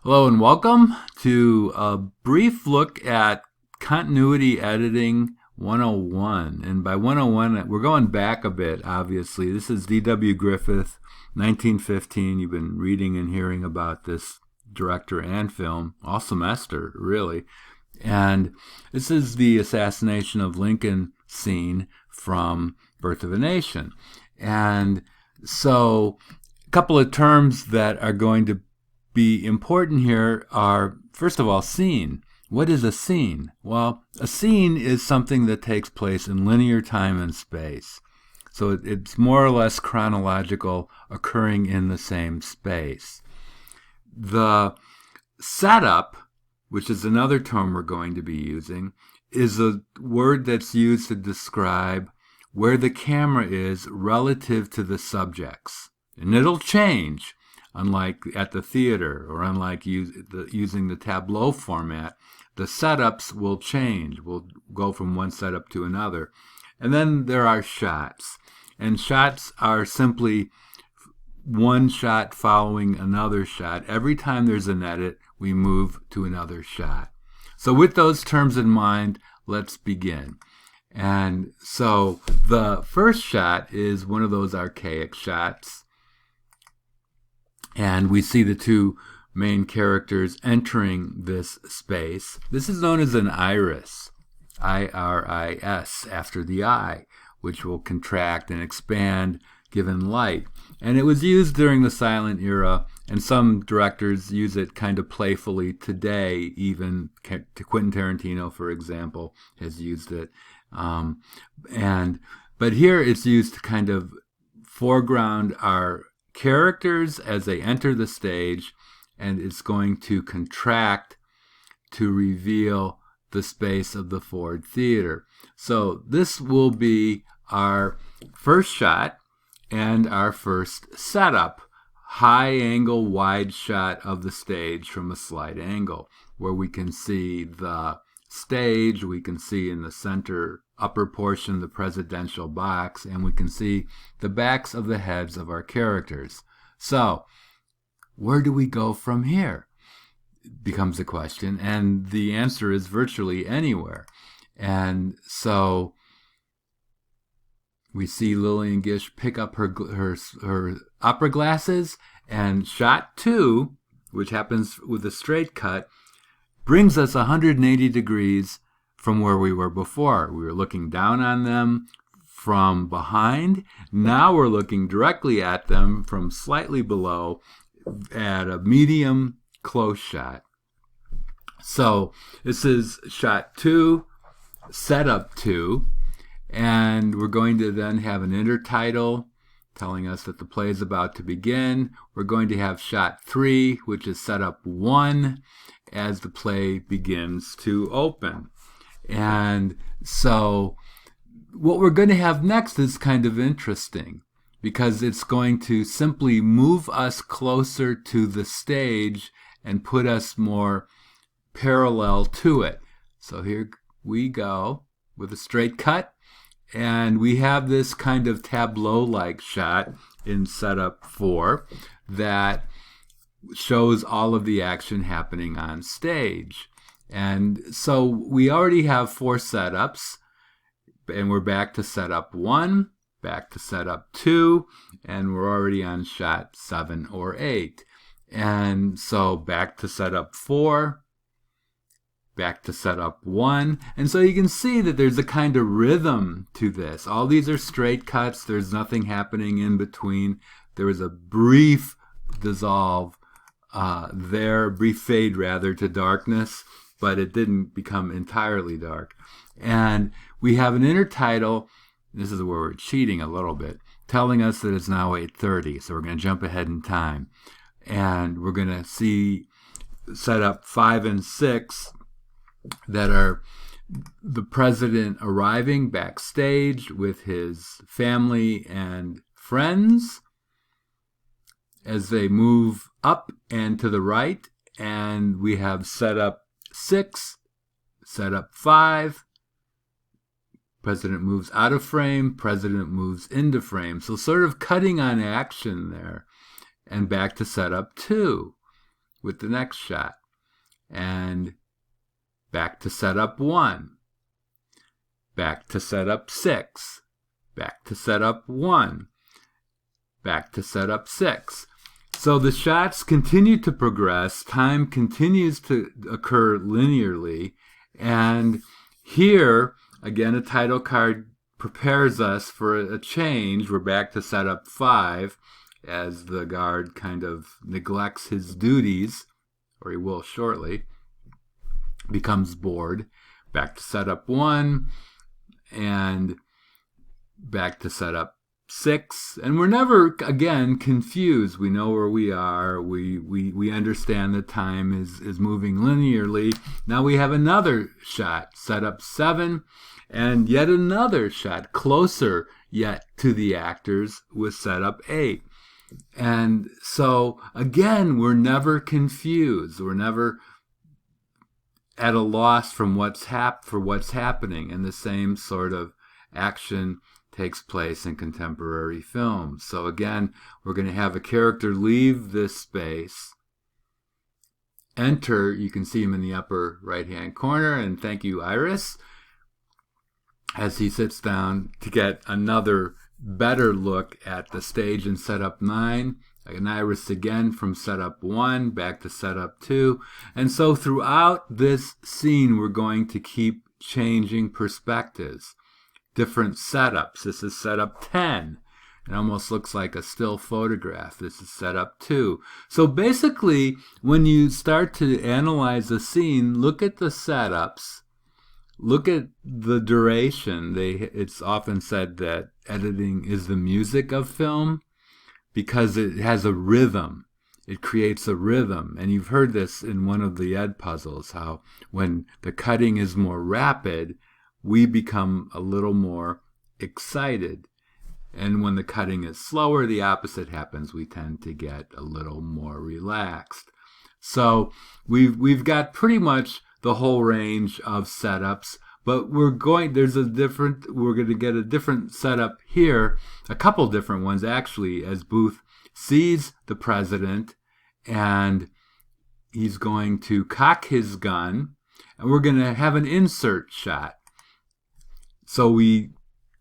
Hello and welcome to a brief look at Continuity Editing 101. And by 101, we're going back a bit, obviously. This is D.W. Griffith, 1915. You've been reading and hearing about this director and film all semester, really. And this is the assassination of Lincoln scene from Birth of a Nation. And so a couple of terms that are going to be important here are, first of all, scene. What is a scene? Well, a scene is something that takes place in linear time and space. So it's more or less chronological, occurring in the same space. The setup, which is another term we're going to be using, is a word that's used to describe where the camera is relative to the subjects. And it'll change. Unlike at the theater or unlike using the tableau format, the setups will change. We'll go from one setup to another. And then there are shots. And shots are simply one shot following another shot. Every time there's an edit, we move to another shot. So with those terms in mind, let's begin. And so the first shot is one of those archaic shots. And we see the two main characters entering this space. This is known as an iris, I-R-I-S, after the eye, which will contract and expand given light. And it was used during the silent era, and some directors use it kind of playfully today, even Quentin Tarantino, for example, has used it. But here it's used to kind of foreground our characters as they enter the stage, and it's going to contract to reveal the space of the Ford Theater. So this will be our first shot and our first setup, high angle wide shot of the stage from a slight angle, where we can see the stage, we can see in the center upper portion the presidential box, and we can see the backs of the heads of our characters. So, where do we go from here? Becomes the question, and the answer is virtually anywhere. And so we see Lillian Gish pick up her opera glasses, and shot 2, which happens with a straight cut, brings us 180 degrees from where we were before. We were looking down on them from behind. Now we're looking directly at them from slightly below at a medium close shot. So this is shot 2, setup 2, and we're going to then have an intertitle telling us that the play is about to begin. We're going to have shot 3, which is setup 1, as the play begins to open. And so what we're going to have next is kind of interesting, because it's going to simply move us closer to the stage and put us more parallel to it. So here we go with a straight cut, and we have this kind of tableau-like shot in setup 4 that shows all of the action happening on stage. And so we already have 4 setups, and we're back to setup 1, back to setup 2, and we're already on shot 7 or 8. And so back to setup 4, back to setup 1. And so you can see that there's a kind of rhythm to this. All these are straight cuts. There's nothing happening in between. There was a brief dissolve brief fade rather, to darkness, but it didn't become entirely dark. And we have an intertitle, this is where we're cheating a little bit, telling us that it's now 8:30, so we're going to jump ahead in time. And we're going to see setup 5 and 6 that are the president arriving backstage with his family and friends as they move up and to the right. And we have setup 6, setup 5, president moves out of frame, president moves into frame. So sort of cutting on action there. And back to setup 2. with the next shot. And back to setup 1. Back to setup 6. Back to setup 1. Back to setup 6. So the shots continue to progress. Time continues to occur linearly. And here, again, a title card prepares us for a change. We're back to setup 5 as the guard kind of neglects his duties, or he will shortly, becomes bored. Back to setup 1 and back to setup 6. And we're never, again, confused. We know where we are. We understand that time is moving linearly. Now we have another shot, setup 7, and yet another shot, closer yet to the actors, with setup 8. And so, again, we're never confused. We're never at a loss for what's happening. And the same sort of action takes place in contemporary films. So again, we're going to have a character leave this space, enter. You can see him in the upper right-hand corner, and thank you, Iris, as he sits down to get another better look at the stage in setup 9. An Iris again from setup 1 back to setup 2. And so throughout this scene, we're going to keep changing perspectives, different setups. This is setup 10. It almost looks like a still photograph. This is setup 2. So basically, when you start to analyze a scene, look at the setups, look at the duration. It's often said that editing is the music of film because it has a rhythm. It creates a rhythm. And you've heard this in one of the Ed puzzles, how when the cutting is more rapid, we become a little more excited. And when the cutting is slower, the opposite happens. We tend to get a little more relaxed. So we've got pretty much the whole range of setups, but we're going to get a different setup here, a couple different ones actually, as Booth sees the president and he's going to cock his gun, and we're going to have an insert shot. So we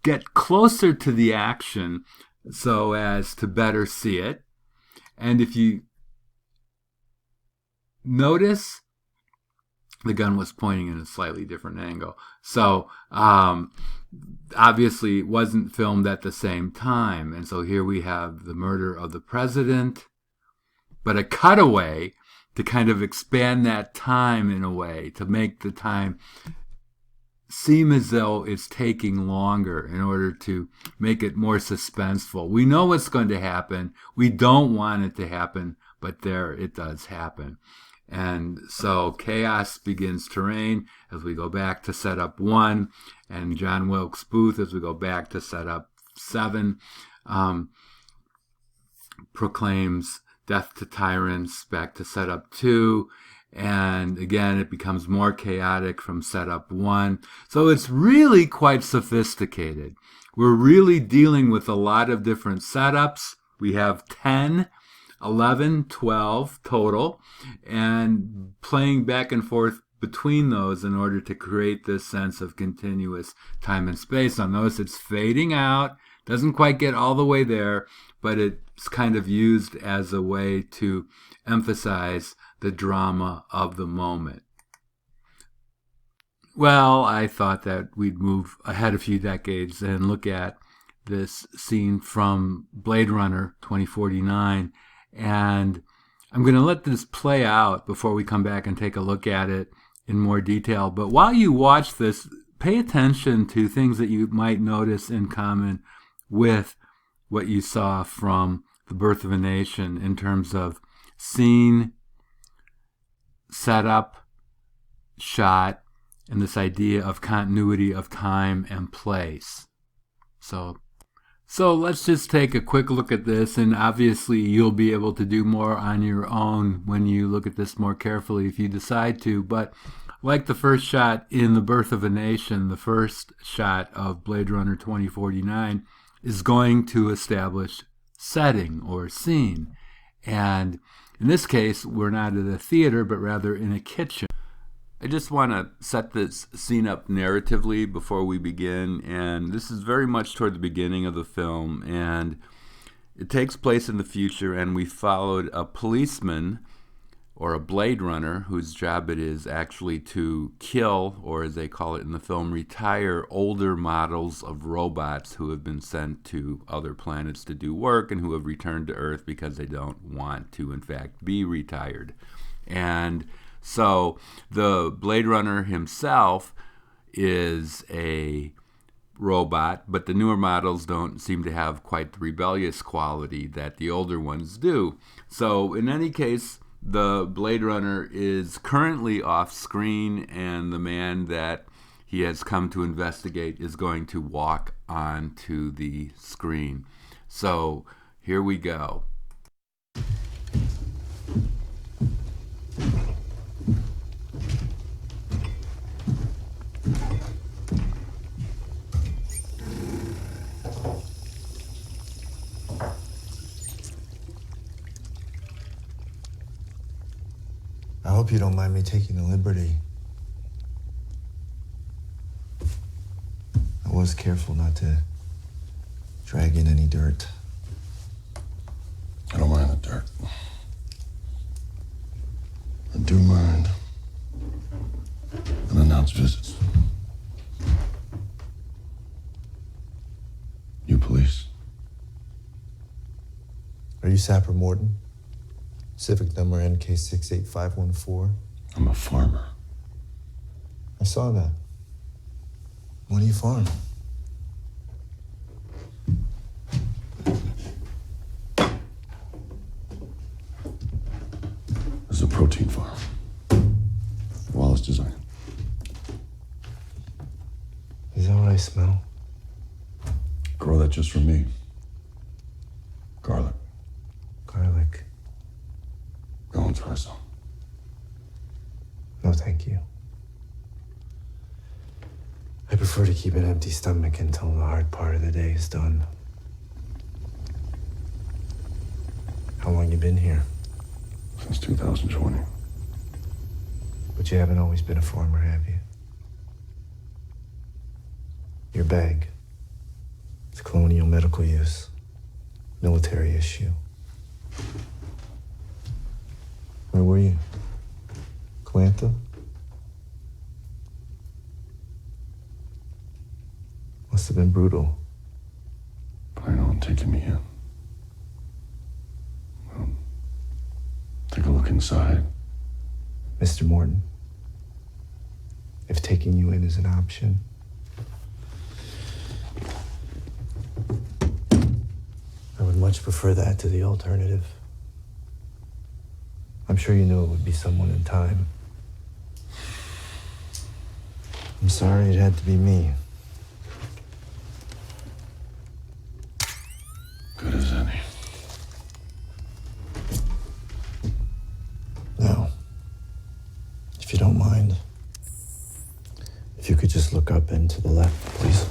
get closer to the action so as to better see it. And if you notice, the gun was pointing in a slightly different angle. So obviously it wasn't filmed at the same time. And so here we have the murder of the president, but a cutaway to kind of expand that time in a way, to make the time seem as though it's taking longer in order to make it more suspenseful. We know what's going to happen. We don't want it to happen, but there it does happen. And so chaos begins to reign as we go back to setup 1, and John Wilkes Booth, as we go back to setup 7, proclaims death to tyrants, back to setup 2, and again it becomes more chaotic from setup 1. So it's really quite sophisticated. We're really dealing with a lot of different setups. We have 10, 11, 12 total, and playing back and forth between those in order to create this sense of continuous time and space. Now notice it's fading out, doesn't quite get all the way there, but it's kind of used as a way to emphasize the drama of the moment. Well, I thought that we'd move ahead a few decades and look at this scene from Blade Runner 2049. And I'm going to let this play out before we come back and take a look at it in more detail. But while you watch this, pay attention to things that you might notice in common with what you saw from The Birth of a Nation in terms of scene, setup, shot, and this idea of continuity of time and place. So let's just take a quick look at this, and obviously you'll be able to do more on your own when you look at this more carefully if you decide to. But like the first shot in The Birth of a Nation, the first shot of Blade Runner 2049 is going to establish setting or scene. And In this case, we're not at a theater, but rather in a kitchen. I just want to set this scene up narratively before we begin, and this is very much toward the beginning of the film, and it takes place in the future, and we followed a policeman, or a Blade Runner, whose job it is actually to kill, or as they call it in the film, retire older models of robots who have been sent to other planets to do work and who have returned to Earth because they don't want to, in fact, be retired. And so the Blade Runner himself is a robot, but the newer models don't seem to have quite the rebellious quality that the older ones do. So in any case, the Blade Runner is currently off screen, and the man that he has come to investigate is going to walk onto the screen. So here we go. I hope you don't mind me taking the liberty. I was careful not to drag in any dirt. I don't mind the dirt. I do mind unannounced visits. You police? Are you Sapper Morton? Civic number NK68514. I'm a farmer. I saw that. What do you farm? This is a protein farm. Wallace design. Is that what I smell? Grow that just for me. Garlic. Garlic. Go and try some. No, thank you. I prefer to keep an empty stomach until the hard part of the day is done. How long you been here? Since 2020. But you haven't always been a farmer, have you? Your bag. It's colonial medical use. Military issue. Where were you? Calantha? Must have been brutal. Plan on taking me in. Well, take a look inside. Mr. Morton, if taking you in is an option, I would much prefer that to the alternative. I'm sure you knew it would be someone in time. I'm sorry it had to be me. Good as any. Now, if you don't mind, if you could just look up and to the left, please.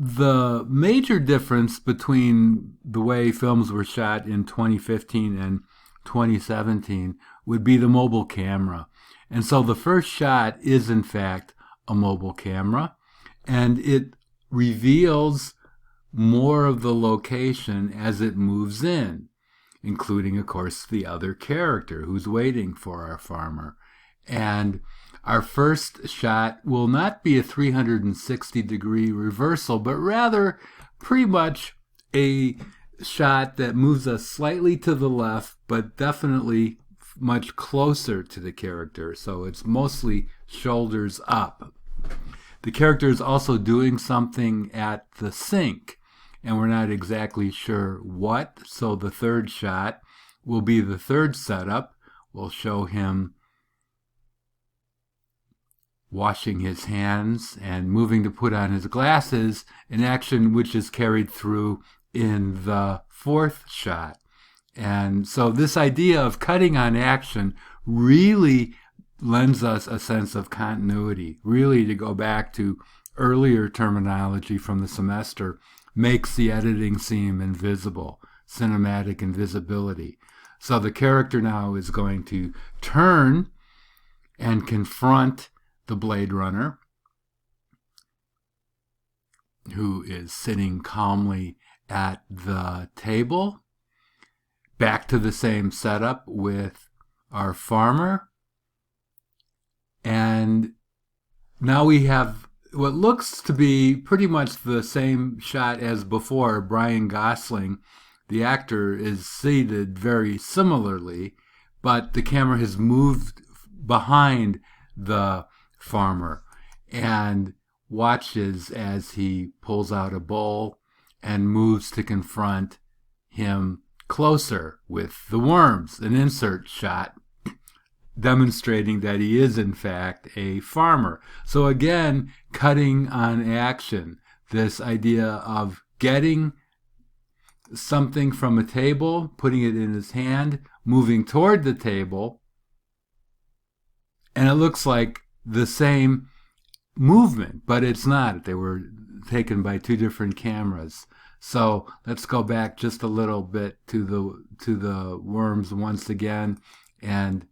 The major difference between the way films were shot in 2015 and 2017 would be the mobile camera. And so the first shot is, in fact, a mobile camera, and it reveals more of the location as it moves in, including, of course, the other character who's waiting for our farmer. And our first shot will not be a 360-degree reversal, but rather pretty much a shot that moves us slightly to the left, but definitely much closer to the character. So it's mostly shoulders up. The character is also doing something at the sink, and we're not exactly sure what. So the third shot will be the third setup. We'll show him washing his hands and moving to put on his glasses, an action which is carried through in the fourth shot. And so this idea of cutting on action really lends us a sense of continuity. Really, to go back to earlier terminology from the semester, makes the editing seem invisible, cinematic invisibility. So the character now is going to turn and confront the Blade Runner, who is sitting calmly at the table. Back to the same setup with our farmer. And now we have what looks to be pretty much the same shot as before. Brian Gosling, the actor, is seated very similarly, but the camera has moved behind the farmer and watches as he pulls out a bowl and moves to confront him closer with the worms, an insert shot demonstrating that he is in fact a farmer. So again, cutting on action, this idea of getting something from a table, putting it in his hand, moving toward the table, and it looks like the same movement, but it's not. They were taken by two different cameras. So let's go back just a little bit to the worms once again. And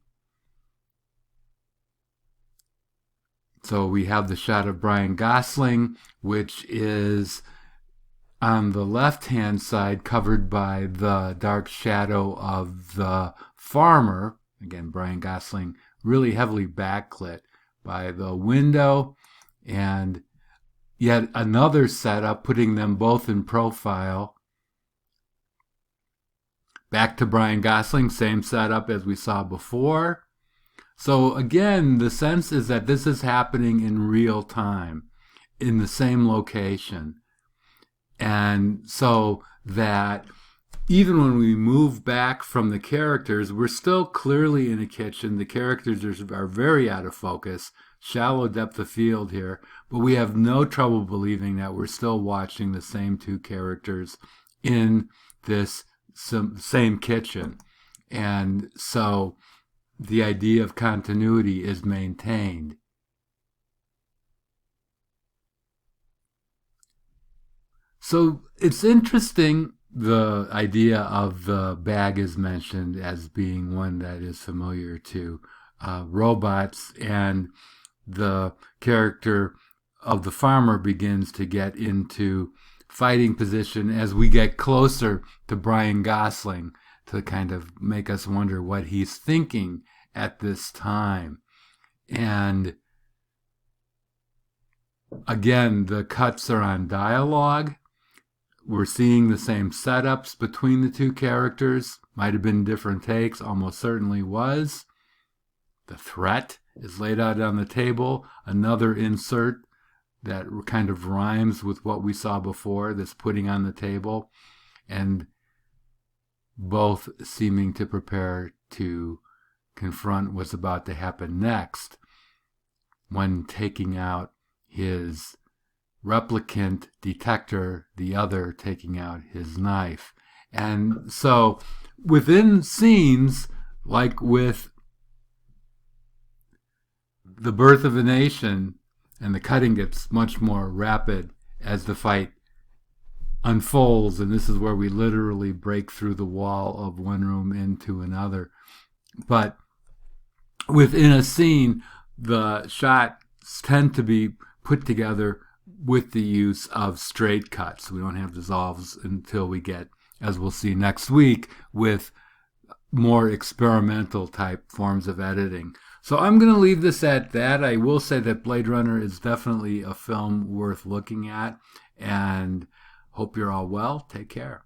so we have the shot of Brian Gosling, which is on the left-hand side, covered by the dark shadow of the farmer. Again, Brian Gosling really heavily backlit by the window, and yet another setup, putting them both in profile. Back to Brian Gosling, same setup as we saw before. So again, the sense is that this is happening in real time, in the same location. And so that even when we move back from the characters, we're still clearly in a kitchen. The characters are very out of focus, shallow depth of field here, but we have no trouble believing that we're still watching the same two characters in this same kitchen. And so the idea of continuity is maintained. So it's interesting, the idea of the bag is mentioned as being one that is familiar to robots, and the character of the farmer begins to get into fighting position as we get closer to Brian Gosling, to kind of make us wonder what he's thinking at this time. And again, the cuts are on dialogue. We're seeing the same setups between the two characters. Might have been different takes, almost certainly was. The threat is laid out on the table. Another insert that kind of rhymes with what we saw before, this putting on the table. And both seeming to prepare to confront what's about to happen next, one taking out his replicant detector, the other taking out his knife. And so within scenes, like with The Birth of a Nation, and the cutting gets much more rapid as the fight unfolds, and this is where we literally break through the wall of one room into another. But within a scene, the shots tend to be put together with the use of straight cuts. We don't have dissolves until we get, as we'll see next week, with more experimental type forms of editing. So I'm going to leave this at that. I will say that Blade Runner is definitely a film worth looking at, and hope you're all well. Take care.